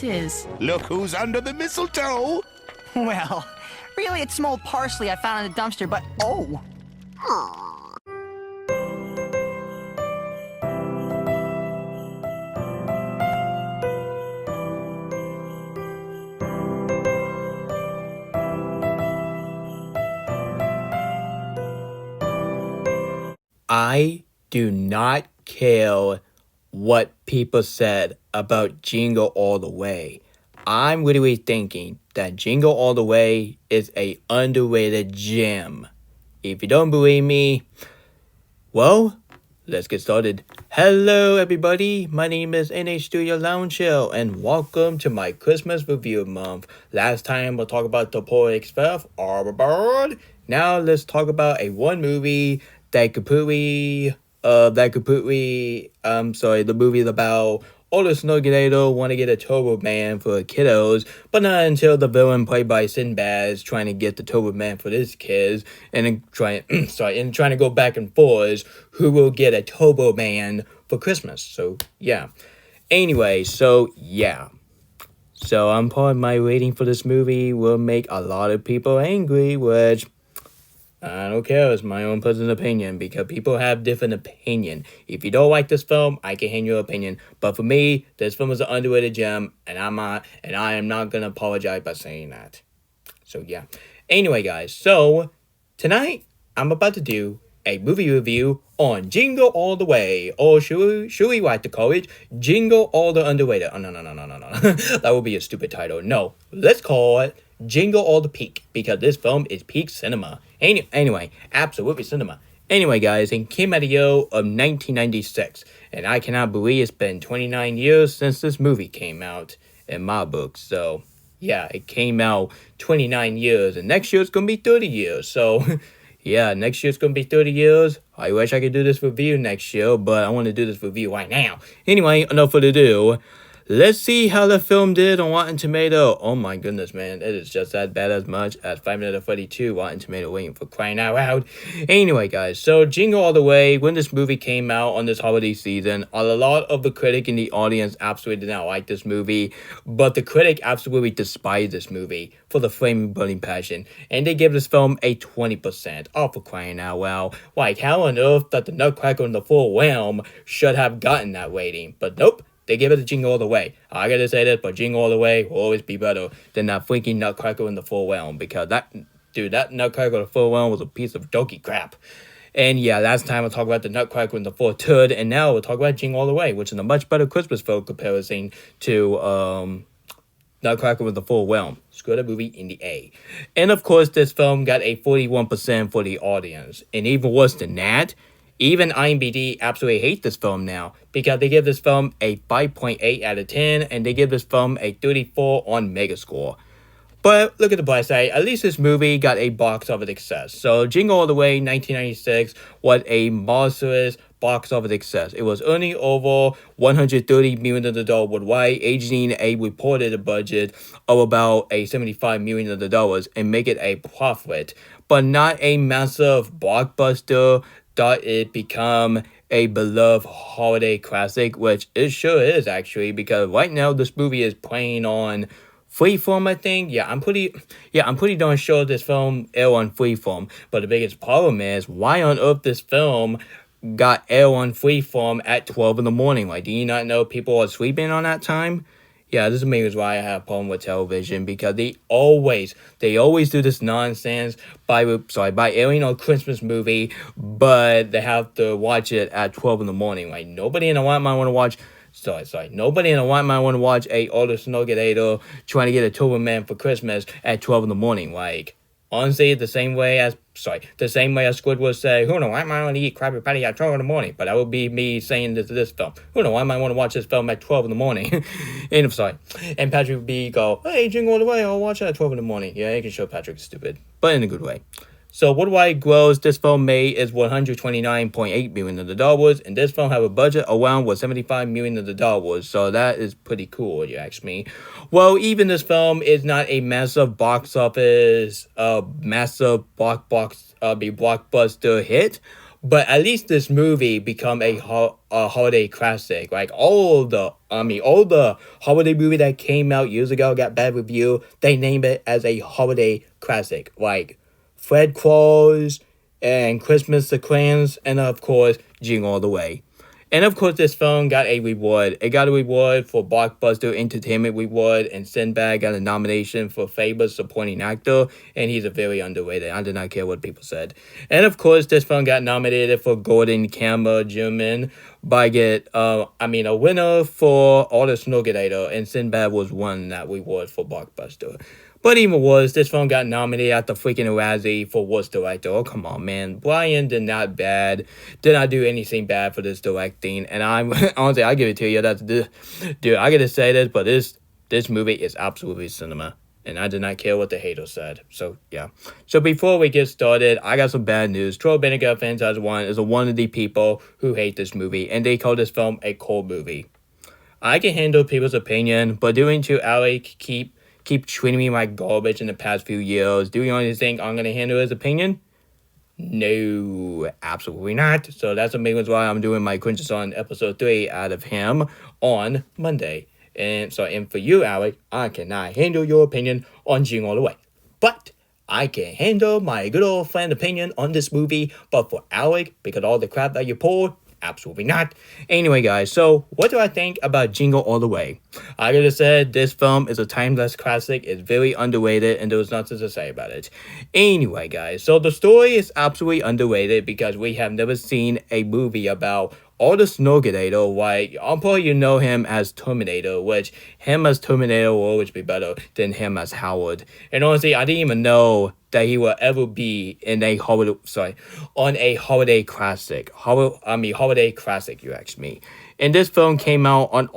this is. Look who's under the mistletoe! Well, really it's some old parsley I found in the dumpster, but oh! I do not care what people said about Jingle All the Way. I'm literally thinking that Jingle All the Way is a underrated gem. If you don't believe me, well, let's get started. Hello everybody, my name is NH Studio Lounge Show and welcome to my Christmas review month. Last time we'll talk about the Polar Express, Arbor. Now let's talk about the movie the movie is about all the Snuggilator want to get a Turbo Man for the kiddos, but not until the villain played by Sinbad is trying to get the Turbo Man for his kids, and then trying to go back and forth who will get a Turbo Man for Christmas. So yeah. Anyway, so I'm part of my rating for this movie will make a lot of people angry, which I don't care, it's my own personal opinion, because people have different opinion. If you don't like this film, I can hand your opinion. But for me, this film is an underrated gem, and I am not gonna apologize by saying that. So yeah. Anyway, guys, so tonight I'm about to do a movie review on Jingle All the Way, or should we like to call it Jingle All the Underrated? Oh no. That would be a stupid title. No, let's call it Jingle All the Peak, because this film is peak cinema. Anyway, absolutely cinema. Anyway, guys, it came out of the year of 1996, and I cannot believe it's been 29 years since this movie came out in my book. So, yeah, it came out 29 years, and next year it's going to be 30 years. So, yeah, next year's going to be 30 years. I wish I could do this review next year, but I want to do this review right now. Anyway, enough further ado. Let's see how the film did on Rotten Tomato. Oh my goodness, man. It is just as bad as much as 5 minutes of 32 Rotten Tomato rating, for crying out loud. Anyway, guys, so Jingle All the Way, when this movie came out on this holiday season, a lot of the critic in the audience absolutely did not like this movie, but the critic absolutely despised this movie for the flaming burning passion, and they gave this film a 20%. Oh, for crying out loud. Like, how on earth that the Nutcracker in the Full Realm should have gotten that rating? But nope. They give it a Jingle All the Way. I gotta say this, but Jingle All the Way will always be better than that freaking Nutcracker in the Full Realm, because that Nutcracker in the Full Realm was a piece of dokey crap. And yeah, last time I talked about the Nutcracker in the Full Turd, and now we'll talk about Jingle All the Way, which is a much better Christmas film comparison to Nutcracker with the Full Realm. Screw the movie in the A. And of course, this film got a 41% for the audience. And even worse than that, even IMDb absolutely hate this film now, because they give this film a 5.8 out of 10, and they give this film a 34 on Megascore. But look at the bright side, at least this movie got a box office success. So Jingle All the Way 1996 was a monstrous box office success. It was earning over $130 million worldwide, achieving a reported budget of about $75 million and make it a profit, but not a massive blockbuster thought it become a beloved holiday classic, which it sure is actually, because right now this movie is playing on Freeform, I think. I'm pretty darn sure this film aired on Freeform. But the biggest problem is, why on earth this film got aired on Freeform at 12 in the morning? Like, do you not know people are sleeping on that time? Yeah, this is maybe why I have a problem with television, because they always do this nonsense by airing a Christmas movie, but they have to watch it at 12 in the morning. Like, nobody in the right mind want to watch. Nobody in the right mind want to watch a older Snuggilator trying to get a Turbo Man for Christmas at 12 in the morning. Like, honestly, the same way as Squid would say, who know, I might want to eat Krabby Patty at 12 in the morning. But that would be me saying this film. Who know, I might want to watch this film at 12 in the morning. And Patrick would be go, hey, Jingle All the Way, I'll watch it at 12 in the morning. Yeah, you can show Patrick is stupid, but in a good way. So worldwide gross this film made is $129.8 million, and this film have a budget around $75 million. So that is pretty cool, if you ask me. Well, even this film is not a massive box office, blockbuster hit, But at least this movie become a holiday classic. Like all the holiday movie that came out years ago got bad review. They named it as a holiday classic, like Fred Claus and Christmas the Clans, and of course Jingle All the Way. And of course, this film got a reward. It got a reward for Blockbuster Entertainment Reward, and Sinbad got a nomination for Favorite Supporting Actor, and he's a very underrated. I did not care what people said. And of course, this film got nominated for Golden Camera German a winner for Artist Nominator, and Sinbad was won that reward for Blockbuster. But even worse, this film got nominated at the freaking Razzie for Worst Director. Oh, come on, man. Brian did not do anything bad for this directing. And I'm, honestly, I give it to you. Dude, I gotta say this, but this movie is absolutely cinema. And I did not care what the haters said. So, yeah. So, before we get started, I got some bad news. Troll Vinegar Franchise 1 is one of the people who hate this movie. And they call this film a cold movie. I can handle people's opinion, but doing to Alec keep treating me like garbage in the past few years. Do you only think I'm going to handle his opinion? No, absolutely not. So that's the main reason why I'm doing my Cringes on episode 3 out of him on Monday. And for you, Alec, I cannot handle your opinion on Jingle All the Way. But I can handle my good old friend opinion on this movie. But for Alec, because all the crap that you pulled, absolutely not. Anyway, guys, so what do I think about Jingle All the Way? Like I just said, this film is a timeless classic. It's very underrated, and there's nothing to say about it. Anyway, guys, so the story is absolutely underrated because we have never seen a movie about Artist Nominator. Like, I'm probably you know him as Terminator, which him as Terminator will always be better than him as Howard. And honestly, I didn't even know that he will ever be in on a holiday classic. Holiday classic, you asked me. And this film came out on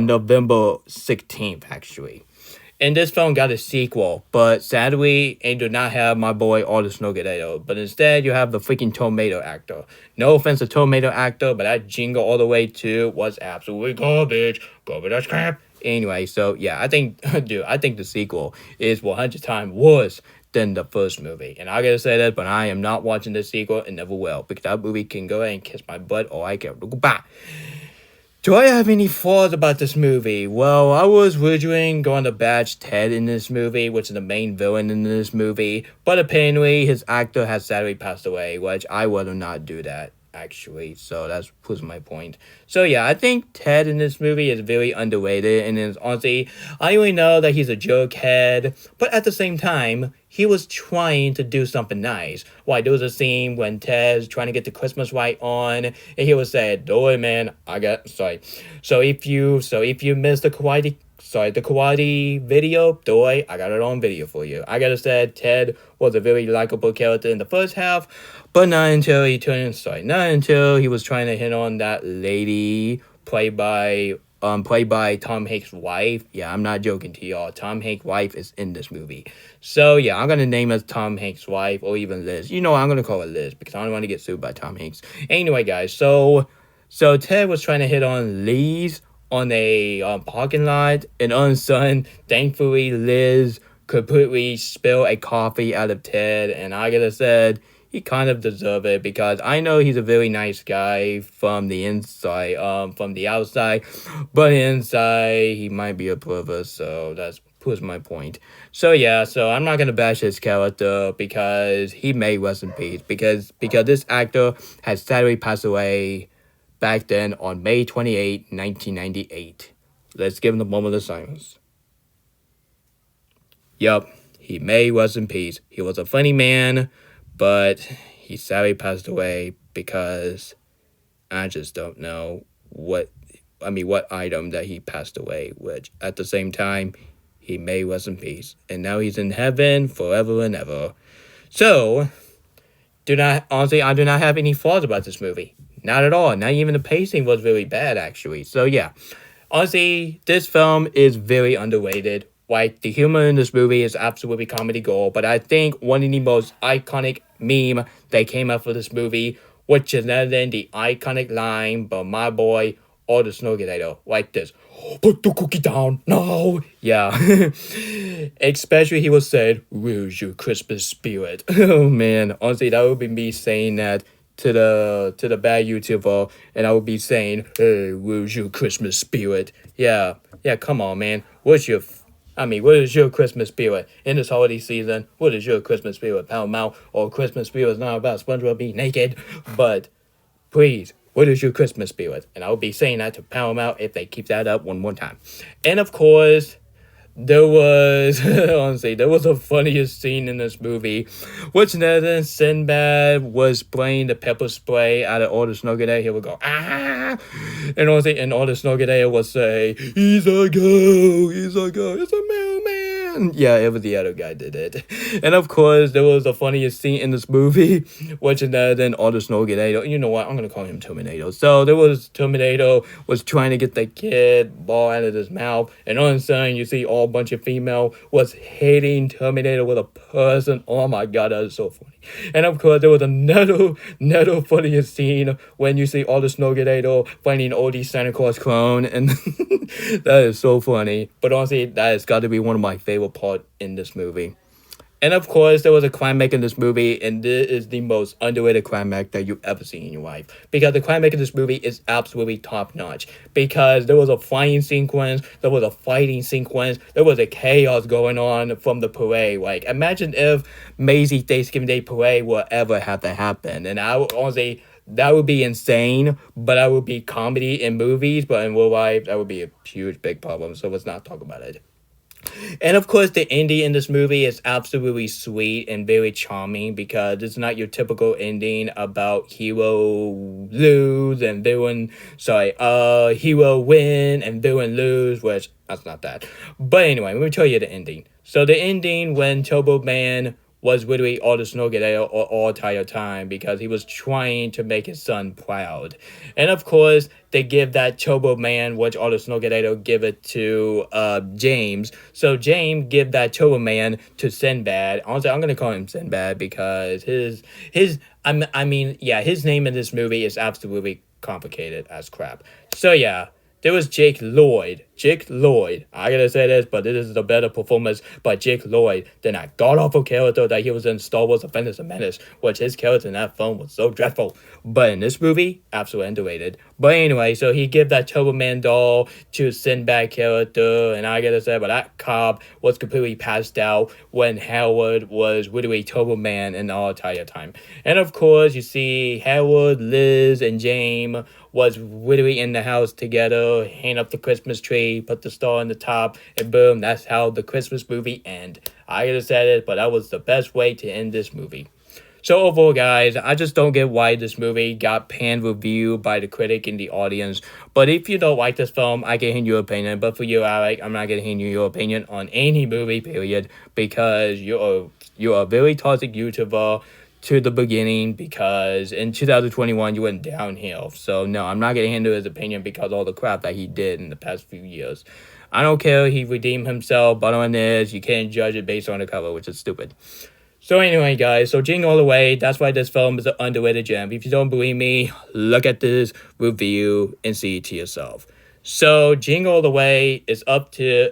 November 16th, actually. And this film got a sequel, but sadly, it did not have my boy Artist Nominator. But instead, you have the freaking Tomato actor. No offense to Tomato actor, but that Jingle All the Way 2 was absolutely garbage. Garbage as crap. Anyway, so yeah, I think the sequel is 100 times worse than the first movie. And I gotta say that, but I am not watching the sequel and never will, because that movie can go ahead and kiss my butt or I can goodbye. Do I have any flaws about this movie? Well, I was originally going to bash Ted in this movie, which is the main villain in this movie, but apparently his actor has sadly passed away, which I would not do that, actually, so that proves my point. So yeah, I think Ted in this movie is very underrated, and honestly, I only know that he's a jokehead, but at the same time, he was trying to do something nice. Like, there was a scene when Ted's trying to get the Christmas light on, and he was saying, "Don't worry, man, So if you missed the karate video, don't worry, I got it on video for you." I gotta say, Ted was a very likable character in the first half, but not until he was trying to hit on that lady played by Tom Hanks' wife. Yeah, I'm not joking to y'all. Tom Hanks' wife is in this movie. So yeah, I'm gonna name it Tom Hanks' wife, or even Liz. You know, I'm gonna call it Liz because I don't want to get sued by Tom Hanks. Anyway, guys, so Ted was trying to hit on Liz on a parking lot, and all of a sudden, thankfully, Liz completely spilled a coffee out of Ted, and I gotta say, he kind of deserved it because I know he's a very nice guy from the inside, from the outside, but inside he might be a pervert, so that's proves my point. So yeah, so I'm not gonna bash his character because he may rest in peace because this actor has sadly passed away back then on May 28, 1998. Let's give him a moment of silence. Yup, he may rest in peace. He was a funny man, but he sadly passed away because I just don't know what item that he passed away, which at the same time, he may rest in peace. And now he's in heaven forever and ever. So, I do not have any flaws about this movie. Not at all. Not even the pacing was really bad, actually. So, yeah. Honestly, this film is very underrated. Like, the humor in this movie is absolutely comedy gold, but I think one of the most iconic meme that came out for this movie, which is none other than the iconic line by my boy, Artist Nominator, like this. "Put the cookie down now." Yeah. Especially he was said, "Where's your Christmas spirit?" Oh man, honestly, that would be me saying that to the bad YouTuber, and I would be saying, "Hey, where's your Christmas spirit?" Yeah, come on, man. What is your Christmas spirit in this holiday season? What is your Christmas spirit, Pound Mouth? Or Christmas spirit is not about SpongeBob being naked, but please, what is your Christmas spirit? And I will be saying that to Pound Mouth if they keep that up one more time. And of course, there was honestly there was a funniest scene in this movie, which then Sinbad was spraying the pepper spray out of all the Snogaday. He would go and honestly, and all the Snogaday would say, "He's a go, it's a mailman." Yeah, it was the other guy did it, and of course there was the funniest scene in this movie, which then all the Snogaday. You know what? I'm gonna call him Terminator. So there was Terminator was trying to get the kid ball out of his mouth, and all of a sudden you see all bunch of female was hitting Terminator with a person. Oh my god, that is so funny. And of course, there was another funniest scene when you see all the Snowgator finding all these Santa Claus clone, and that is so funny. But honestly, that has got to be one of my favorite parts in this movie. And of course, there was a climax in this movie, and this is the most underrated climax that you've ever seen in your life. Because the climax in this movie is absolutely top notch. Because there was a flying sequence, there was a fighting sequence, there was a chaos going on from the parade. Like, imagine if Maisie's Thanksgiving Day parade would ever have to happen. And I would honestly, that would be insane, but that would be comedy in movies, but in real life, that would be a huge, big problem. So let's not talk about it. And of course, the ending in this movie is absolutely sweet and very charming because it's not your typical ending about hero lose and hero win and villain lose, which that's not that. But anyway, let me tell you the ending. So the ending when Turbo Man was literally all the Snowgator all entire time because he was trying to make his son proud. And of course, they give that Turbo Man, which all the Snowgator give it to James. So James give that Turbo Man to Sinbad. Honestly, I'm gonna call him Sinbad because his name in this movie is absolutely complicated as crap. So yeah. There was Jake Lloyd. I gotta say this, but this is a better performance by Jake Lloyd than that god-awful character that he was in Star Wars: The Phantom Menace, which his character in that film was so dreadful. But in this movie, absolutely underrated. But anyway, so he gave that Turbo Man doll to Sinbad character, and I gotta say, but that cop was completely passed out when Howard was literally Turbo Man in the entire time. And of course, you see Howard, Liz, and James was literally in the house together, hang up the Christmas tree, put the star on the top, and boom, that's how the Christmas movie ends. I could have said it, but that was the best way to end this movie. So overall, guys, I just don't get why this movie got panned review by the critic and the audience. But if you don't like this film, I can hear your opinion. But for you, Alec, I'm not going to hear your opinion on any movie, period, because you're a very toxic YouTuber to the beginning because in 2021 you went downhill. So no, I'm not gonna handle his opinion because all the crap that he did in the past few years. I don't care, he redeemed himself, but on this, you can't judge it based on the cover, which is stupid. So anyway, guys, so Jingle All the Way, that's why this film is an underrated gem. If you don't believe me, look at this review and see it to yourself. So Jingle All the Way is up there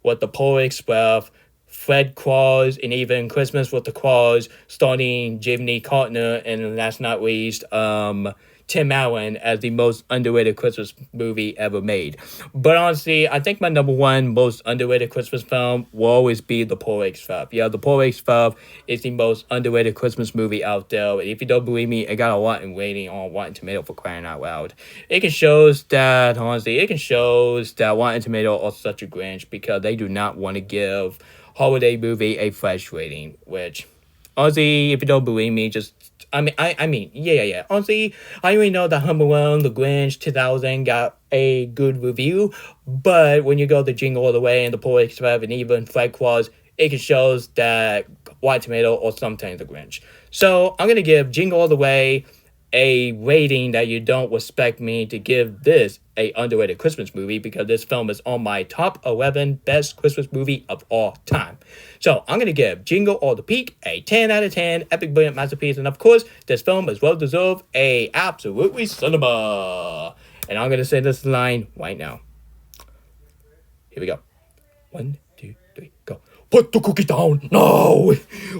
with the Polar Express, Fred Claus, and even Christmas with the Claus, starring Jimmy Carter, and last not least, Tim Allen as the most underrated Christmas movie ever made. But honestly, I think my number one most underrated Christmas film will always be The Polar Express. Yeah, The Polar Express is the most underrated Christmas movie out there. And if you don't believe me, it got a lot in rating on Rotten Tomato for crying out loud. It shows that Rotten Tomato are such a Grinch because they do not want to give holiday movie a fresh rating, which honestly, if you don't believe me, honestly, I already know that Home Alone, The Grinch, 2000 got a good review, but when you go to Jingle All the Way and The Polar Express and even Fred Claus, it shows that Rotten Tomato or sometimes The Grinch. So I'm gonna give Jingle All the Way a rating that you don't expect me to give this a underrated Christmas movie because this film is on my top 11 best Christmas movie of all time. So I'm going to give Jingle All the Peak a 10 out of 10, epic brilliant masterpiece, and of course, this film is well deserved a absolutely cinema. And I'm going to say this line right now. Here we go. 1, 2, 3, go. put the cookie down now.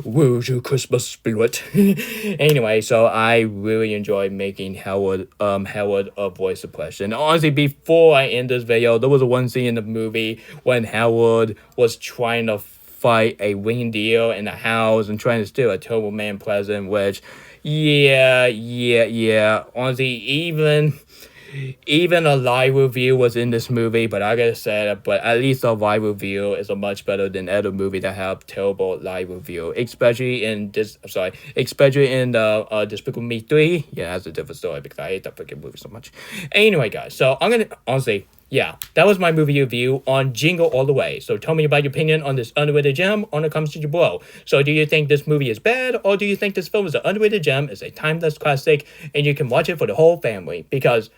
Where's your Christmas spirit? Anyway, so I really enjoy making Howard a voice suppression. Honestly, before I end this video, there was one scene in the movie when Howard was trying to fight a reindeer in the house and trying to steal a Turbo Man present, which, yeah. Honestly, even a live review was in this movie, but I gotta say, but at least a live review is a much better than other movie that have terrible live review, especially in the Despicable Me 3. Yeah, that's a different story because I hate that freaking movie so much. Anyway, guys, so I'm gonna, honestly, yeah, that was my movie review on Jingle All the Way. So tell me about your opinion on this underrated gem on the comments section below. So do you think this movie is bad, or do you think this film is an underrated gem, is a timeless classic, and you can watch it for the whole family? Because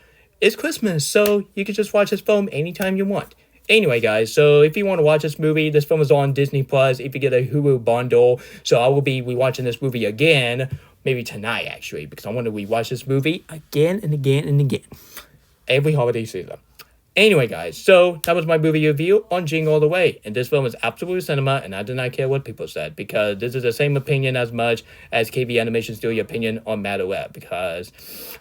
it's Christmas, so you can just watch this film anytime you want. Anyway, guys, so if you want to watch this movie, this film is on Disney Plus if you get a Hulu bundle. So I will be rewatching this movie again, maybe tonight, actually, because I want to rewatch this movie again and again and again. Every holiday season. Anyway, guys, so that was my movie review on Jingle All the Way. And this film is absolutely cinema, and I do not care what people said, because this is the same opinion as much as KV Animation Studio opinion on Madaware, because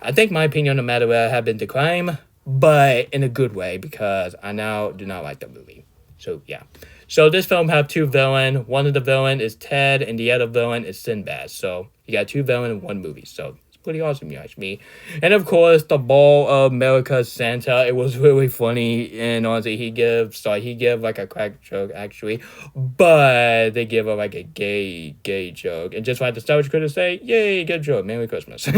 I think my opinion on Madaware have been declined, but in a good way, because I now do not like the movie. So, yeah. So this film have two villains. One of the villain is Ted, and the other villain is Sinbad. So you got two villains in one movie, so pretty awesome, you ask me. And of course, the Ball of America Santa, it was really funny, and honestly, he give like a crack joke, actually, but they give her like a gay joke, and just like the Star Wars critics say, yay, good joke, Merry Christmas.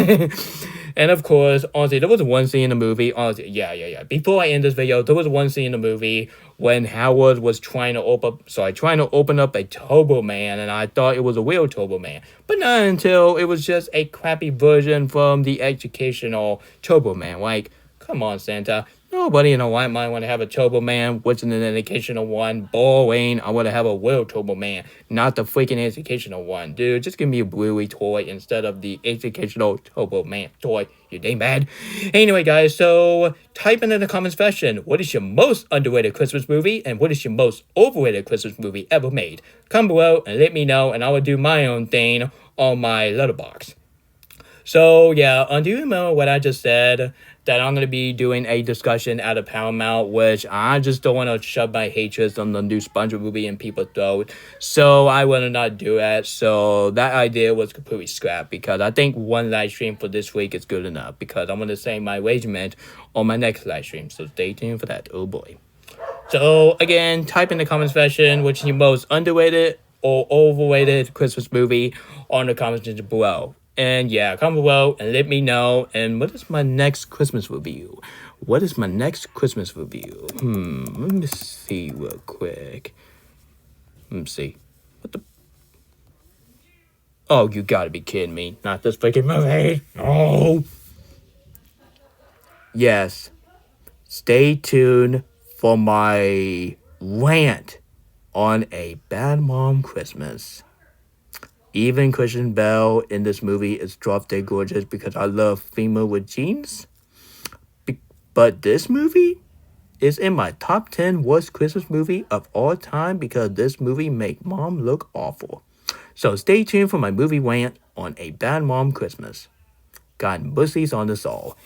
And of course, honestly, there was one scene in the movie, honestly, yeah, before I end this video, there was one scene in the movie when Howard was trying to open up a Turbo Man, and I thought it was a real Turbo Man, but not until it was just a crappy version from the educational Turbo Man. Like, come on, Santa. Nobody in the right mind want to have a Turbo Man, which is an educational one. Boring. I want to have a real Turbo Man, not the freaking educational one. Dude, just give me a Blu-ray toy instead of the educational Turbo Man toy. You dang bad. Anyway, guys, so type in the comments section, what is your most underrated Christmas movie, and what is your most overrated Christmas movie ever made? Comment below and let me know, and I will do my own thing on my letterbox. So, yeah, do you remember what I just said? That I'm going to be doing a discussion at a Paramount, which I just don't want to shove my hatreds on the new SpongeBob movie in people's throat. So I want to not do that. So that idea was completely scrapped, because I think one live stream for this week is good enough, because I'm going to say my arrangement on my next live stream. So stay tuned for that. Oh boy. So again, type in the comments section which is your most underrated or overrated Christmas movie on the comments section below. And yeah, comment below and let me know. And what is my next Christmas review? Let me see real quick. Let me see. What the? Oh, you gotta be kidding me. Not this freaking movie. No. Yes. Stay tuned for my rant on A Bad Mom Christmas. Even Christian Bale in this movie is drop dead gorgeous, because I love female with jeans. But this movie is in my top 10 worst Christmas movie of all time, because this movie make mom look awful. So stay tuned for my movie rant on A Bad Mom Christmas. God mercies on us all.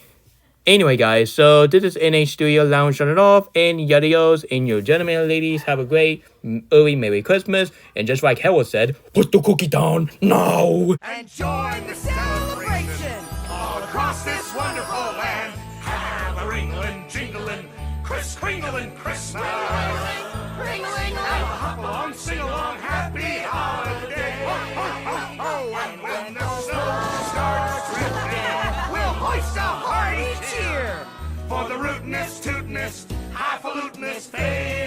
Anyway, guys, so this is NH Studio Lounge shutting off, and yadios, and your gentlemen and ladies have a great early Merry Christmas, and just like Harold said, put the cookie down now! And join the celebration all across this wonderful land. Have a ringling, jingling, kringling Christmas. Ringling, have a hop along, sing along, happy holiday. Ho, ho, ho, ho, and when the snow starts drifting, we'll hoist a hearty cheer for the rootinest, tootinest, highfalutinous face.